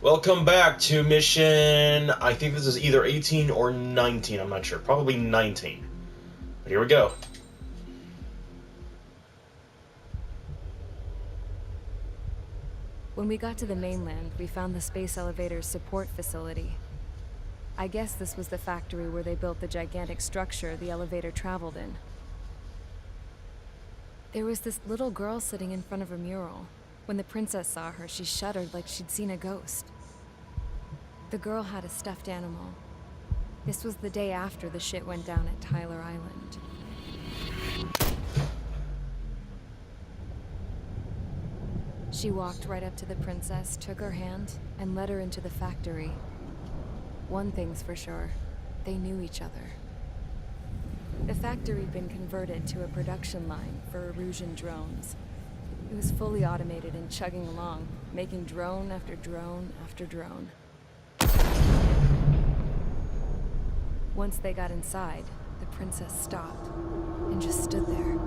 Welcome back to mission, I think this is either 18 or 19, I'm not sure. Probably 19. But here we go. When we got to the mainland, we found the space elevator's support facility. I guess this was the factory where they built the gigantic structure the elevator traveled in. There was this little girl sitting in front of a mural. When the princess saw her, she shuddered like she'd seen a ghost. The girl had a stuffed animal. This was the day after the shit went down at Tyler Island. She walked right up to the princess, took her hand, and led her into the factory. One thing's for sure, they knew each other. The factory had been converted to a production line for Erusian drones. It was fully automated and chugging along, making drone after drone after drone. Once they got inside, the princess stopped and just stood there.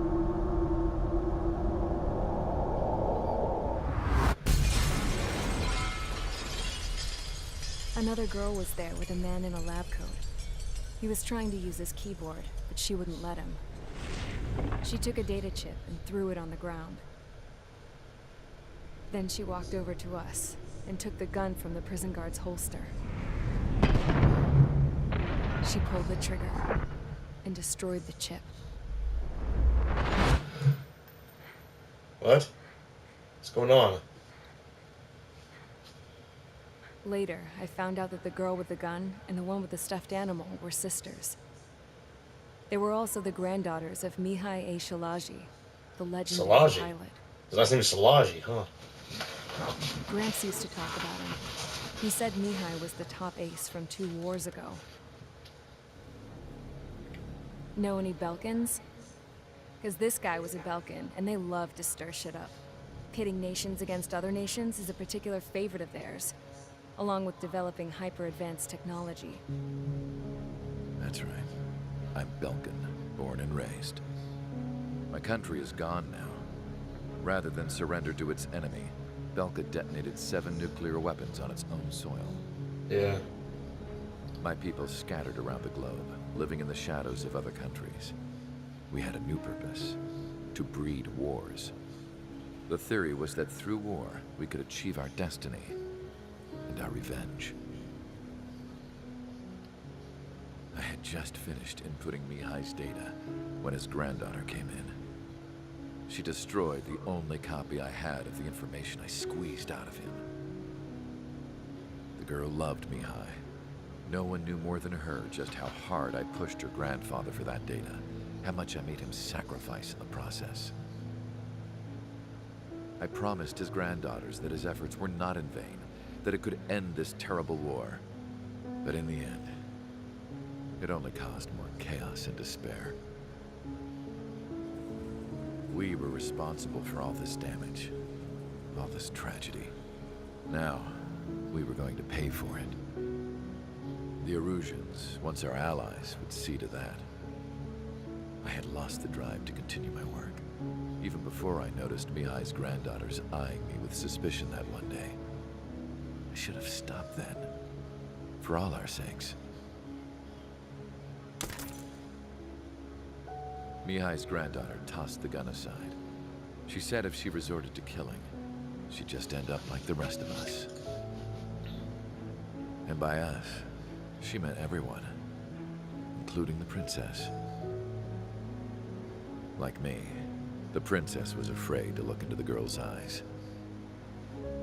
Another girl was there with a man in a lab coat. He was trying to use his keyboard, but she wouldn't let him. She took a data chip and threw it on the ground. Then she walked over to us and took the gun from the prison guard's holster. She pulled the trigger and destroyed the chip. What? What's going on? Later, I found out that the girl with the gun and the one with the stuffed animal were sisters. They were also the granddaughters of Mihai A. Szilagyi, the legendary pilot. His last name is Szilagyi, huh? Gramps used to talk about him. He said Mihai was the top ace from 2 wars ago. Know any Belkans? Because this guy was a Belkan, and they love to stir shit up. Pitting nations against other nations is a particular favorite of theirs, along with developing hyper-advanced technology. That's right. I'm Belkan, born and raised. My country is gone now. Rather than surrender to its enemy, Belka detonated 7 nuclear weapons on its own soil. Yeah. My people scattered around the globe, living in the shadows of other countries. We had a new purpose: to breed wars. The theory was that through war, we could achieve our destiny and our revenge. I had just finished inputting Mihai's data when his granddaughter came in. She destroyed the only copy I had of the information I squeezed out of him. The girl loved Mihai. No one knew more than her just how hard I pushed her grandfather for that data, how much I made him sacrifice in the process. I promised his granddaughters that his efforts were not in vain, that it could end this terrible war. But in the end, it only caused more chaos and despair. We were responsible for all this damage, all this tragedy. Now, we were going to pay for it. The Erusians, once our allies, would see to that. I had lost the drive to continue my work, even before I noticed Mihai's granddaughters eyeing me with suspicion that one day. I should have stopped then, for all our sakes. Mihai's granddaughter tossed the gun aside. She said if she resorted to killing, she'd just end up like the rest of us. And by us, she meant everyone, including the princess. Like me, the princess was afraid to look into the girl's eyes.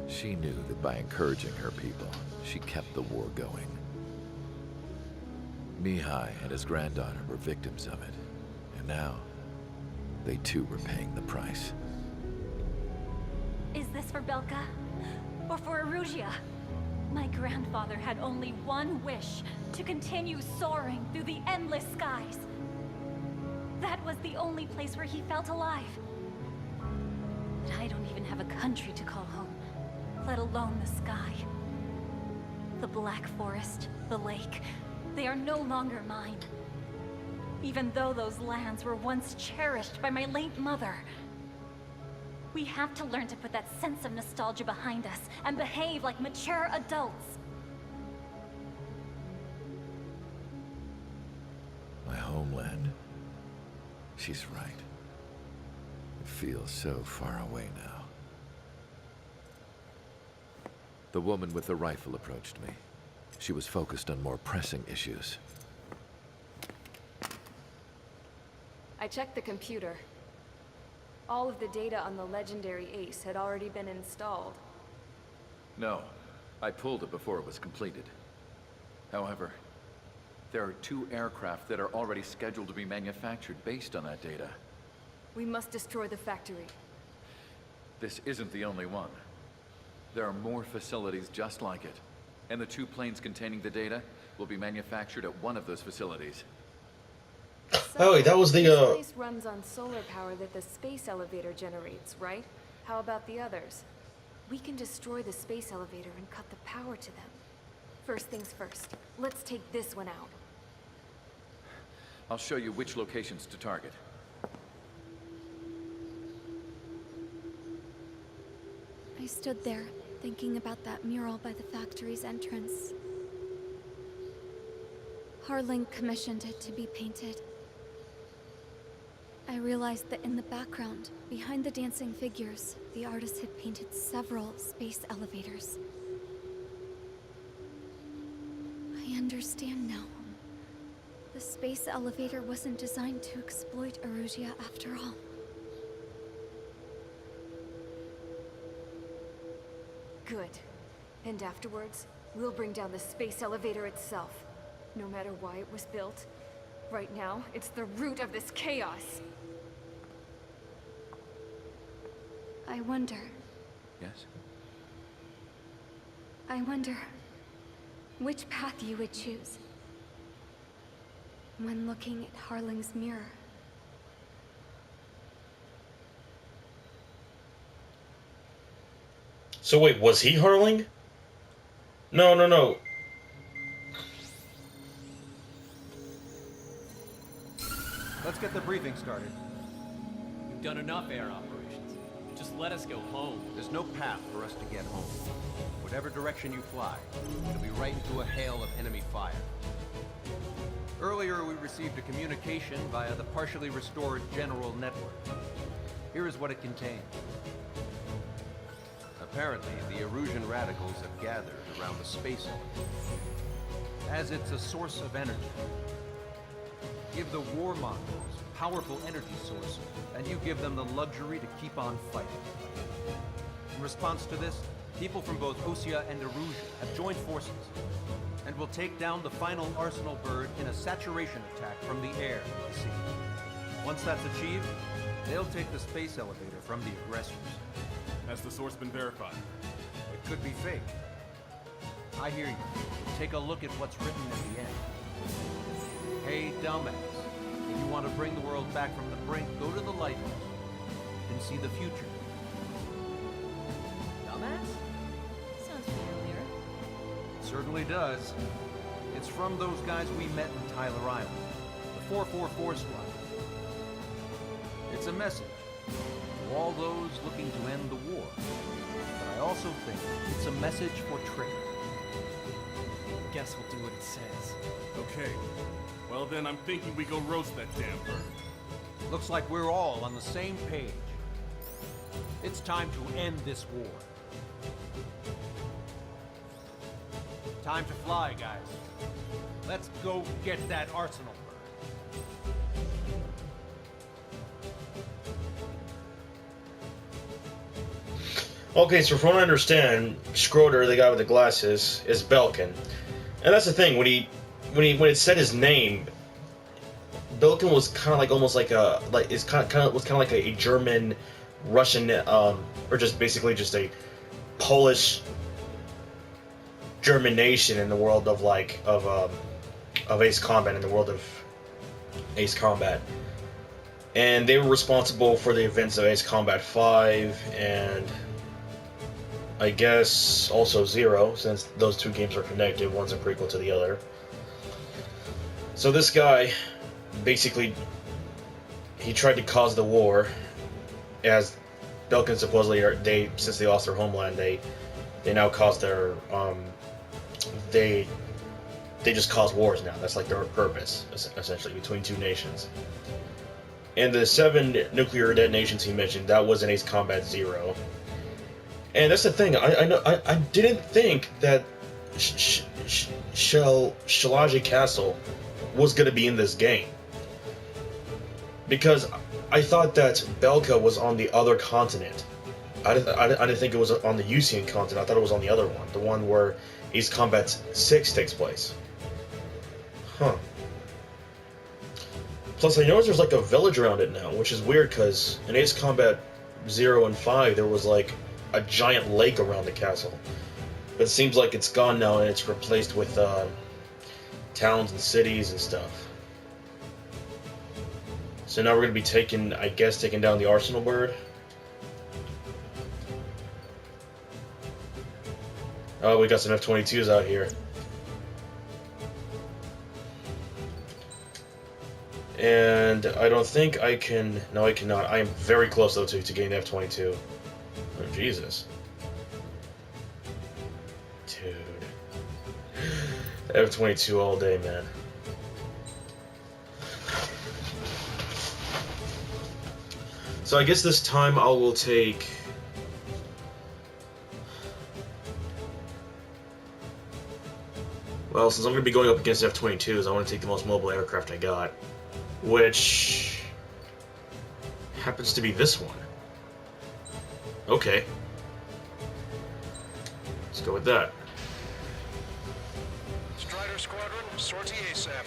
She knew that by encouraging her people, she kept the war going. Mihai and his granddaughter were victims of it. And now, they too were paying the price. Is this for Belka? Or for Erusea? My grandfather had only one wish: to continue soaring through the endless skies. That was the only place where he felt alive. But I don't even have a country to call home, let alone the sky. The Black Forest, the lake, they are no longer mine. Even though those lands were once cherished by my late mother. We have to learn to put that sense of nostalgia behind us and behave like mature adults. My homeland. She's right. It feels so far away now. The woman with the rifle approached me. She was focused on more pressing issues. I checked the computer. All of the data on the legendary Ace had already been installed. No, I pulled it before it was completed. However, there are 2 aircraft that are already scheduled to be manufactured based on that data. We must destroy the factory. This isn't the only one. There are more facilities just like it. And the 2 planes containing the data will be manufactured at one of those facilities. Oh, wait, that was the, This place runs on solar power that the space elevator generates, right? How about the others? We can destroy the space elevator and cut the power to them. First things first, let's take this one out. I'll show you which locations to target. I stood there, thinking about that mural by the factory's entrance. Harling commissioned it to be painted. I realized that in the background, behind the dancing figures, the artist had painted several space elevators. I understand now. The space elevator wasn't designed to exploit Erusia after all. Good. And afterwards, we'll bring down the space elevator itself. No matter why it was built, right now, it's the root of this chaos. I wonder, Yes? which path you would choose when looking at Harling's mirror. So wait, was he Harling? No. Let's get the briefing started. We've done enough air operations. Just let us go home. There's no path for us to get home. Whatever direction you fly, it'll be right into a hail of enemy fire. Earlier, we received a communication via the partially restored General Network. Here is what it contained. Apparently, the Erusian radicals have gathered around the space elevator, as it's a source of energy. Give the warmongers a powerful energy source, and you give them the luxury to keep on fighting. In response to this, people from both Osea and Erusia have joined forces, and will take down the final Arsenal bird in a saturation attack from the air to the sea. Once that's achieved, they'll take the space elevator from the aggressors. Has the source been verified? It could be fake. I hear you. Take a look at what's written at the end. Hey, dumbass. If you want to bring the world back from the brink, go to the lighthouse. You can see the future. Dumbass? Sounds familiar. It certainly does. It's from those guys we met in Tyler Island. The 444 Squad. It's a message to all those looking to end the war. But I also think it's a message for Trigger. Guess we'll do what it says. Okay. Well then, I'm thinking we go roast that damn bird. Looks like we're all on the same page. It's time to end this war. Time to fly, guys. Let's go get that Arsenal bird. Okay, so from what I understand, Schroeder, the guy with the glasses, is Belkin. And that's the thing, when it said his name, Belkin was kind of like almost like was kind of like a German, Russian, or just basically just a Polish German nation in the world of of Ace Combat, in the world of Ace Combat. And they were responsible for the events of Ace Combat 5 and I guess also Zero, since those two games are connected, one's a prequel to the other. So this guy, basically, he tried to cause the war, as Belkan supposedly since they lost their homeland, they now cause their they just cause wars now. That's like their purpose, essentially, between two nations. And the 7 nuclear detonations he mentioned, that was in Ace Combat 0. And that's the thing. I didn't think that Shalaji Castle was going to be in this game, because I thought that Belka was on the other continent. I didn't think it was on the Usian continent. I thought it was on the other one, the one where Ace Combat 6 takes place. Huh. Plus, I noticed there's like a village around it now, which is weird because in Ace Combat 0 and 5 there was like a giant lake around the castle. But it seems like it's gone now and it's replaced with towns and cities and stuff. So now we're going to be taking down the Arsenal Bird. Oh, we got some F-22s out here. And I don't think I can... No, I cannot. I am very close, though, to getting the F-22. Oh, Jesus. Dude. F-22 all day, man. So I guess this time I will take... Well, since I'm going to be going up against F-22s, I want to take the most mobile aircraft I got. Which... happens to be this one. Okay. Let's go with that. Strider Squadron, sortie ASAP.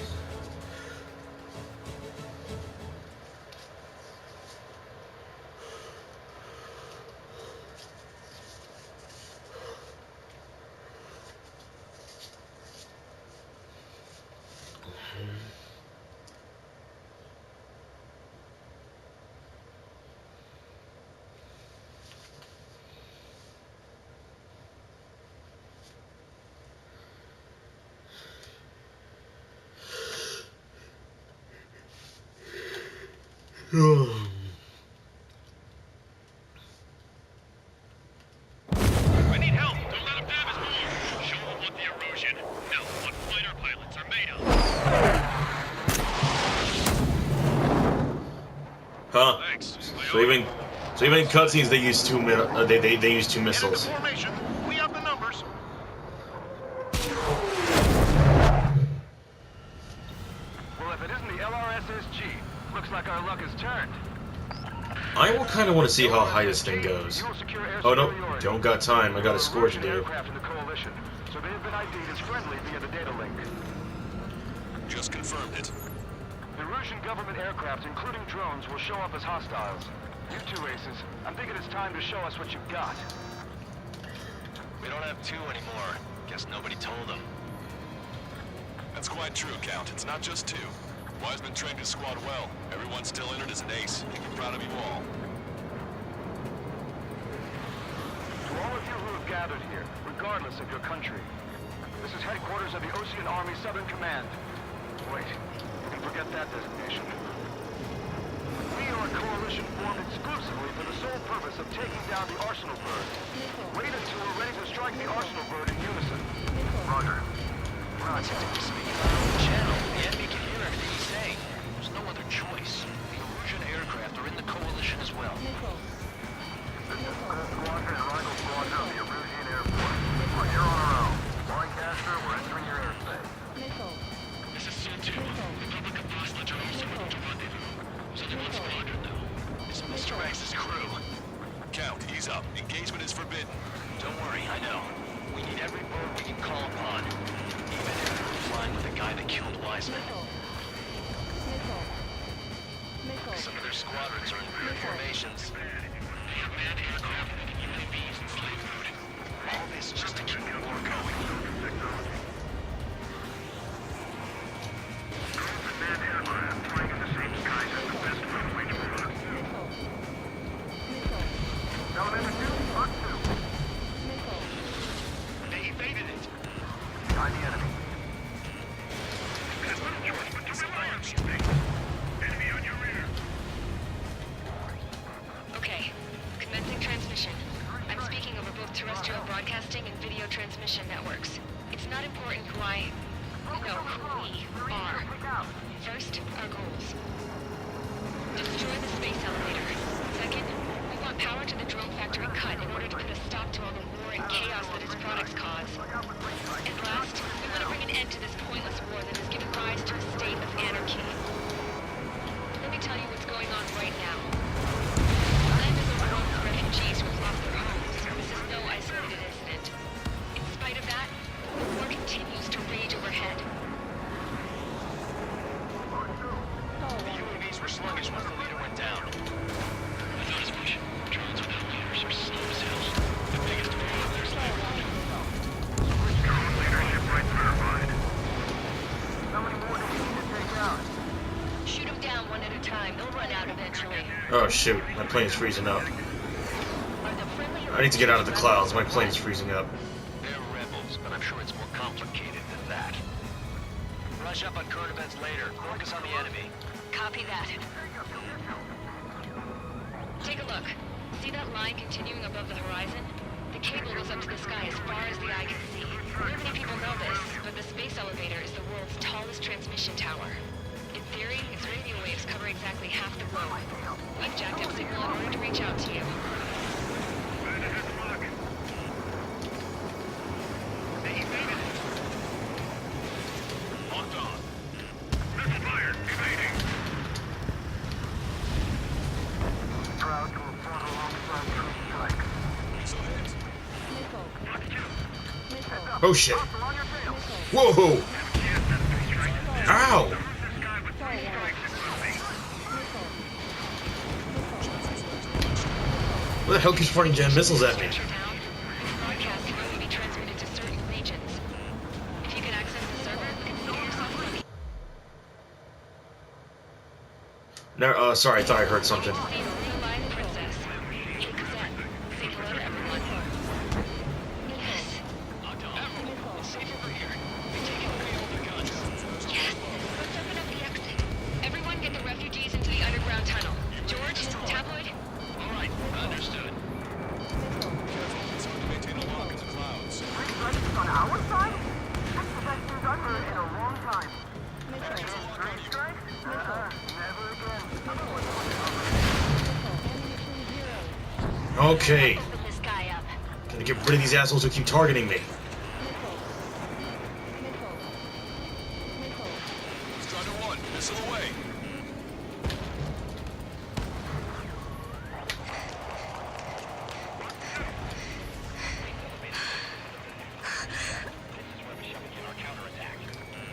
I need help! Don't let him dab his more! Show him what the erosion, no, what fighter pilots are made of! Huh. Thanks. So even in cutscenes they use they use 2 missiles. Into formation. We have the numbers. Well, if it isn't the LRSSG, looks like our luck has turned. I will kind of want to see how high this thing goes. Oh no, don't got time. I got a score to do. Aircraft in the coalition, so they have been ID'd as friendly via the data link. Just confirmed it. The Russian government aircraft, including drones, will show up as hostiles. You two aces, I'm thinking it's time to show us what you've got. We don't have 2 anymore. Guess nobody told them. That's quite true, Count. It's not just 2. Wiseman trained his squad well. Everyone's still entered as an ace. We're proud of you all. To all of you who have gathered here, regardless of your country, this is headquarters of the Ocean Army Southern Command. Wait, you can forget that designation. We are a coalition formed exclusively for the sole purpose of taking down the Arsenal Bird. Wait until we're ready to strike the Arsenal Bird in unison. Roger. Roger. Channel, the enemy can hear everything he's saying. There's no other choice. The Erusian aircraft are in the coalition as well. This is Gold Squadron and Rifle Squadron of the Erusian Air Force. We're here on our own. Lancaster, we're entering your airspace. This is Sul-2. Republic of Bosnia are also moving to rendezvous. There's only 1 squadron, though. It's Mr. X's crew. Count, ease up. Engagement is forbidden. Don't worry, I know. We need every bird we can call upon. Even if we're flying with the guy that killed Wiseman. Some of their squadrons are in weird formations. They have manned aircraft, UAVs, and slave food. All this just to keep the war going. Manned aircraft flying in the same skies as the best foot wage for us. Element 2, Mark 2. They evaded it. Behind the enemy. There's no choice but to rely on these things. Enemy on your rear. Okay, commencing folks. It's not important who I... No, who we are. First, our goals. Destroy the space elevator. Second, we want power to the drone factory cut in order to put a stop to all the war and chaos that its products cause. And last, we want to bring an end to this pointless war that has given rise to a state of anarchy. Let me tell you what's going on right now. The land is overrun with refugees who have lost their homes. This is no isolated incident. In spite of that, the war continues to rage overhead. The UAVs were sluggish once the leader went down. I thought as much. Drones without leaders are slow as hell. The biggest problem there's left. Drone leadership right verified. How many more do we need to take out? Shoot them down one at a time. They'll run out eventually. Oh shoot, my plane's freezing up. Are the friendly I need to get out of the clouds, my plane's freezing up. They're rebels, but I'm sure it's more complicated than that. Rush up on current events later. Focus on the enemy. Copy that. Take a look. See that line continuing above the horizon? The cable goes up to the sky as far as the eye can see. Not many people know this, but the space elevator is the world's tallest transmission tower. In theory, its radio waves cover exactly half the globe. We've jacked up signal in order to reach out to you. Locked on. Missile fired. Evading. Proud to have fought alongside troop strike. So hit. Oh shit. Whoa! Ow! What the hell keeps firing jam missiles at me? This broadcast can only be transmitted to certain regions. If you can access the server, consider yourself lucky. No, sorry, I thought I heard something. See the real life princess. Hey, Cosette. Say hello to everyone. Yes. It's safe over here. We're taking away all the guns. Yes. Let's open up the exit. Everyone get the refugees into the underground tunnel. George, Tabloid? All right, understood. It's hard to maintain a lock in the clouds. On our side? That's the best news I've heard in a long time. Train strike? Never again. Okay. Open this guy up. Gotta get rid of these assholes who keep targeting me. Strider 1, missile away.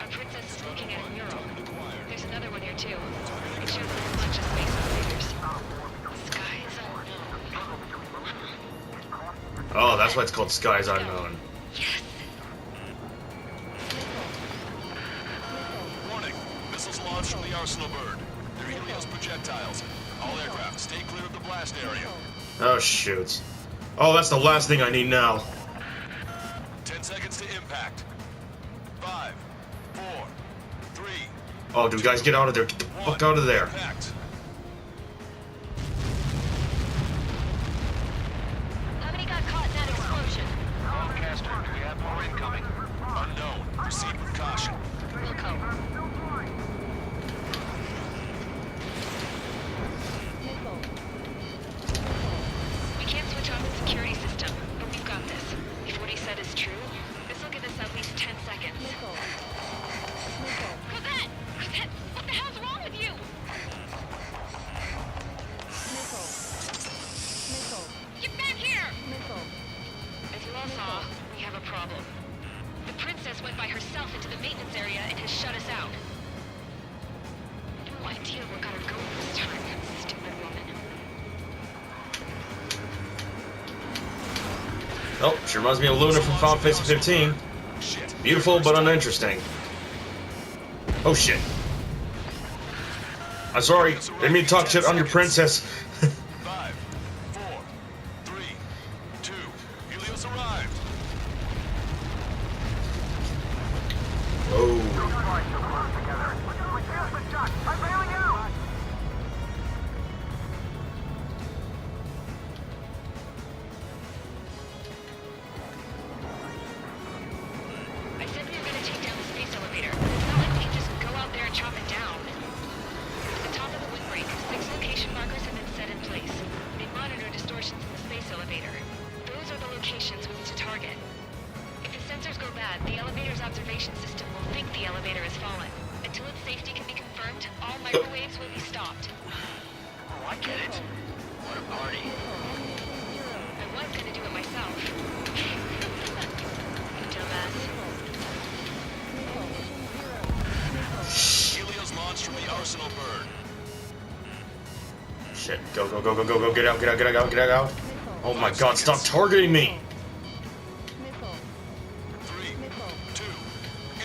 Our princess is looking at a mural. There's another one here too. It shows a whole bunch of space elevators. Skies unknown. Oh, that's why it's called Skies Unknown. Yes. Warning. Missiles launched from the Arsenal bird. They're Helios projectiles. All aircraft, stay clear of the blast area. Oh, shoot. Oh, that's the last thing I need now. 10 seconds to impact. 5, 4, 3, Oh, do we guys get out of there? Get the fuck out of there. impact. How many got caught in that explosion? Broadcaster, do we have more incoming? Unknown. Proceed with caution. Wilco. We can't switch off the security system, but we've got this. If what he said is true, this will give us at least 10 seconds. Cosette! Cosette! What the hell's wrong with you? Get back here! As you all saw, we have a problem. The princess went by herself into the maintenance area and has shut us out. No idea what got her going this time, stupid woman. Oh, she reminds me of Luna from Final Fantasy 15. Shit. Beautiful, but uninteresting. Oh, shit. I'm sorry. Didn't mean to talk shit on your princess. 5, 4, 3, 2. Helios arrived. Whoa. I'm bailing out! sensors go bad, the elevator's observation system will think the elevator has fallen. Until its safety can be confirmed, all microwaves will be stopped. Oh, I get it. What a party. I was gonna do it myself. Dumbass. Helios launched from the Arsenal bird. Shit. Go, go, go, go, go, go. Get out, get out, get out, get out. Oh my god, stop targeting me! 3, 2,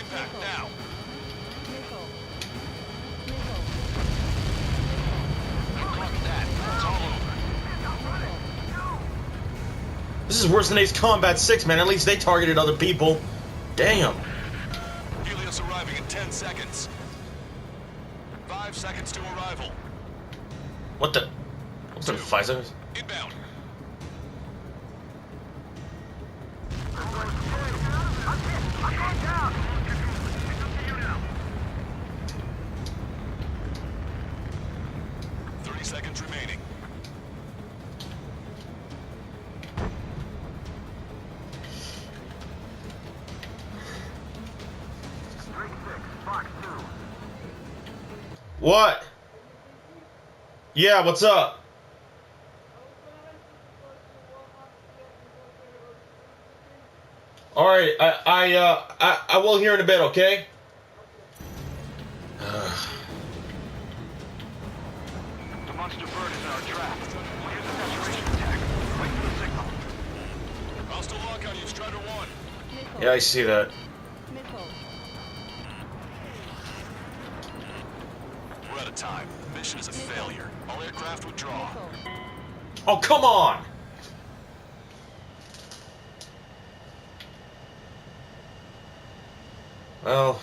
impact now. Fuck that. It's all over. This is worse than Ace Combat 6, man. At least they targeted other people. Damn. Helios arriving in 10 seconds. 5 seconds to arrival. What the? What's the 5 seconds? Inbound. I'm hit! I'm going down! It's up to you now. 30 seconds remaining. What? Yeah, what's up? All right, I will hear in a bit, okay? The monster bird is in our trap. We'll use a saturation attack. Wait for the signal. I'll still lock on you, Strider 1. Yeah, I see that. We're out of time. Mission is a failure. All aircraft withdraw. Oh, come on! Well,